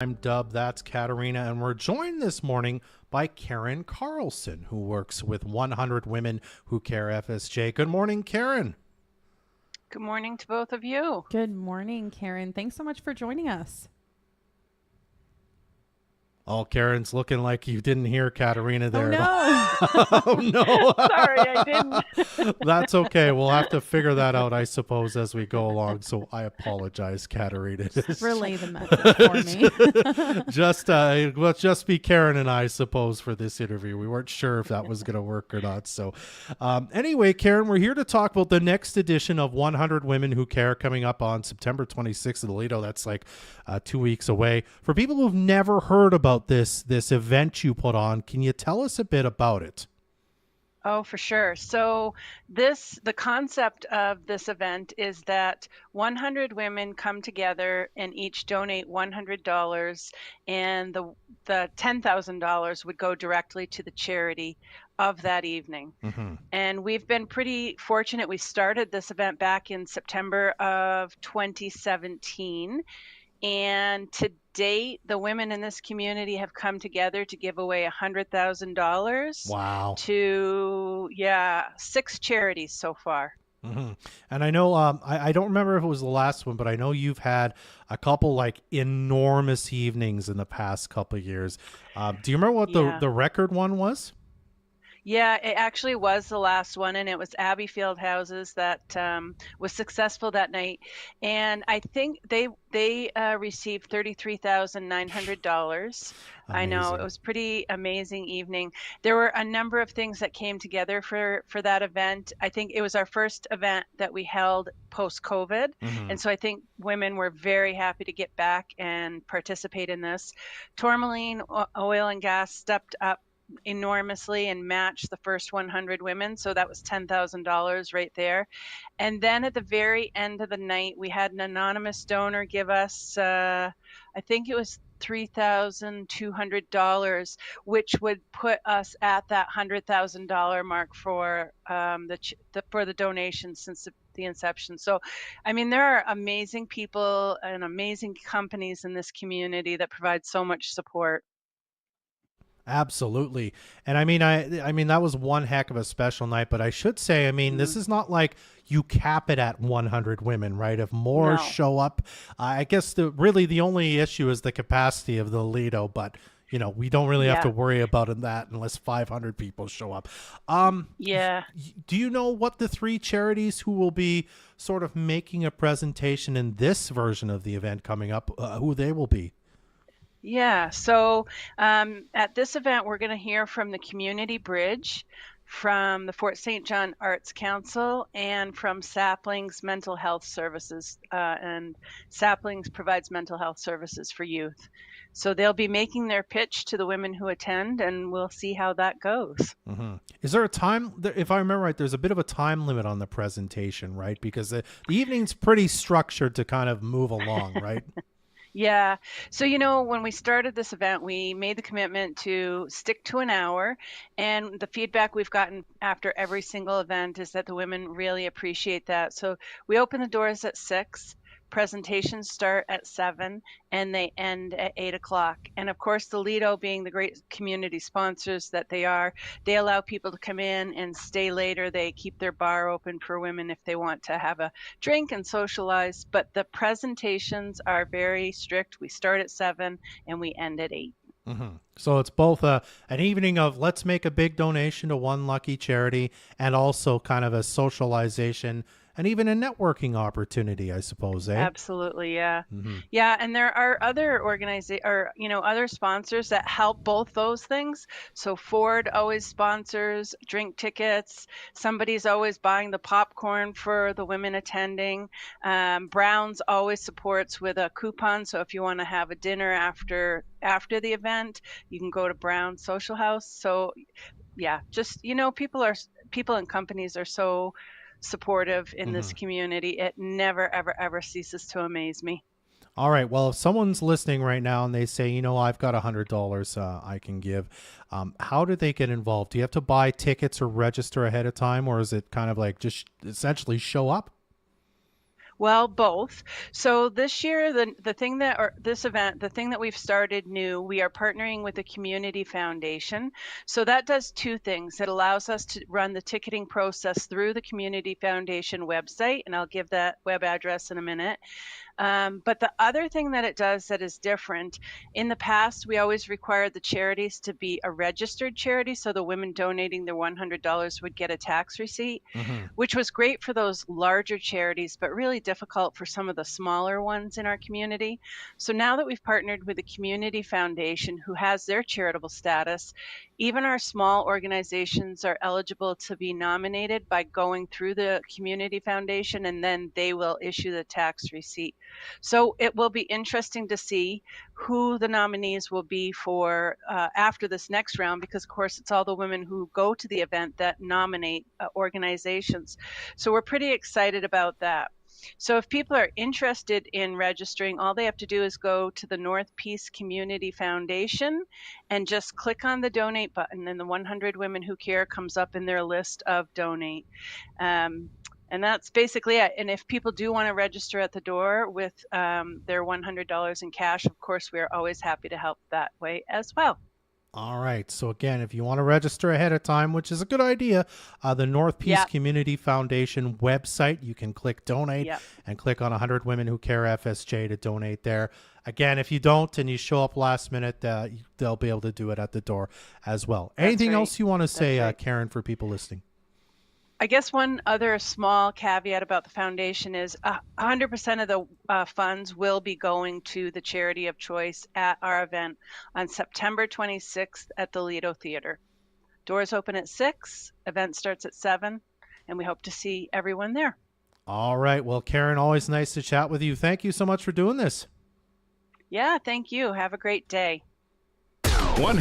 I'm Dub, that's Katarina, and we're joined this morning by Karin Carlson, who works with 100 Women Who Care FSJ. Good morning, Karin. Good morning to both of you. Good morning, Karin. Thanks so much for joining us. Oh, Karen's looking like you didn't hear Katarina Oh, there at no. all. Oh, no. Sorry, I didn't. That's okay. We'll have to figure that out, I suppose, as we go along. So I apologize, Katarina. Relay the message for me. Let's just be Karen and I suppose for this interview. We weren't sure if that was going to work or not. So anyway, Karin, we're here to talk about the next edition of 100 Women Who Care coming up on September 26th in Lido. That's like 2 weeks away. For people who've never heard about this event you put on, can you tell us a bit about it? Oh, for sure. So the concept of this event is that 100 women come together and each donate $100, and the $10,000 would go directly to the charity of that evening. Mm-hmm. And we've been pretty fortunate. We started this event back in September of 2017. And to date, the women in this community have come together to give away $100,000 Wow. to, 6 charities so far. Mm-hmm. And I know, I don't remember if it was the last one, but I know you've had a couple like enormous evenings in the past couple of years. Do you remember what Yeah. the record one was? Yeah, it actually was the last one, and it was Abbey Field Houses that was successful that night. And I think they received $33,900. I know it Amazing. was pretty amazing evening. There were a number of things that came together for that event. I think it was our first event that we held post-COVID, Mm-hmm. and so I think women were very happy to get back and participate in this. Tourmaline Oil and Gas stepped up enormously and matched the first 100 women. So that was $10,000 right there. And then at the very end of the night, we had an anonymous donor give us, I think it was $3,200, which would put us at that $100,000 mark for for the donation since the inception. So, I mean, there are amazing people and amazing companies in this community that provide so much support. Absolutely. And I mean that was one heck of a special night, but I should say, I mean, this Mm, is not like you cap it at 100 women, right? If more no. show up, I guess the only issue is the capacity of the Lido, but we don't really have to Yeah. worry about that unless 500 people show up. Yeah. Do you know what the three charities who will be sort of making a presentation in this version of the event coming up, who they will be? Yeah, so at this event, we're going to hear from the Community Bridge, from the Fort St. John Arts Council, and from Saplings Mental Health Services. And Saplings provides mental health services for youth. So they'll be making their pitch to the women who attend, and we'll see how that goes. Hmm. Is there a time, if I remember right, there's a bit of a time limit on the presentation, right? Because the evening's pretty structured to kind of move along, right? Yeah. So, when we started this event, we made the commitment to stick to an hour. And the feedback we've gotten after every single event is that the women really appreciate that. So we open the doors at 6. Presentations start at 7 and they end at 8 o'clock. And of course, the Lido, being the great community sponsors that they are, they allow people to come in and stay later. They keep their bar open for women if they want to have a drink and socialize. But the presentations are very strict. We start at 7 and we end at 8. Hmm. So it's both an evening of let's make a big donation to one lucky charity and also kind of a socialization and even a networking opportunity, I suppose, eh? Absolutely, yeah. Hmm. Yeah, and there are other other sponsors that help both those things. So Ford always sponsors drink tickets. Somebody's always buying the popcorn for the women attending. Brown's always supports with a coupon. So if you want to have a dinner after the event, you can go to Brown's Social House. So yeah, just people and companies are so supportive in this Hmm. community. It never, ever, ever ceases to amaze me. All right. Well, if someone's listening right now and they say, I've got $100 I can give, how do they get involved? Do you have to buy tickets or register ahead of time, or is it kind of like just essentially show up? Well, both. So this year, the thing that or this event, the thing that we've started new, we are partnering with a community foundation. So that does two things. It allows us to run the ticketing process through the community foundation website, and I'll give that web address in a minute. But the other thing that it does that is different, in the past, we always required the charities to be a registered charity. So the women donating their $100 would get a tax receipt, Mm-hmm. which was great for those larger charities, but really difficult for some of the smaller ones in our community. So now that we've partnered with a community foundation who has their charitable status, even our small organizations are eligible to be nominated by going through the community foundation, and then they will issue the tax receipt. So it will be interesting to see who the nominees will be for after this next round, because of course it's all the women who go to the event that nominate organizations. So we're pretty excited about that. So if people are interested in registering, all they have to do is go to the North Peace Community Foundation and just click on the donate button, and the 100 Women Who Care comes up in their list of donate. And that's basically it. And if people do want to register at the door with their $100 in cash, of course, we are always happy to help that way as well. All right. So again, if you want to register ahead of time, which is a good idea, the North Peace Community Foundation website, you can click donate and click on 100 Women Who Care FSJ to donate there. Again, if you don't and you show up last minute, they'll be able to do it at the door as well. Anything else you want to say, Karin, for people listening? I guess one other small caveat about the foundation is 100% of the funds will be going to the charity of choice at our event on September 26th at the Lido Theater. Doors open at 6, event starts at 7, and we hope to see everyone there. All right. Well, Karin, always nice to chat with you. Thank you so much for doing this. Yeah, thank you. Have a great day. 100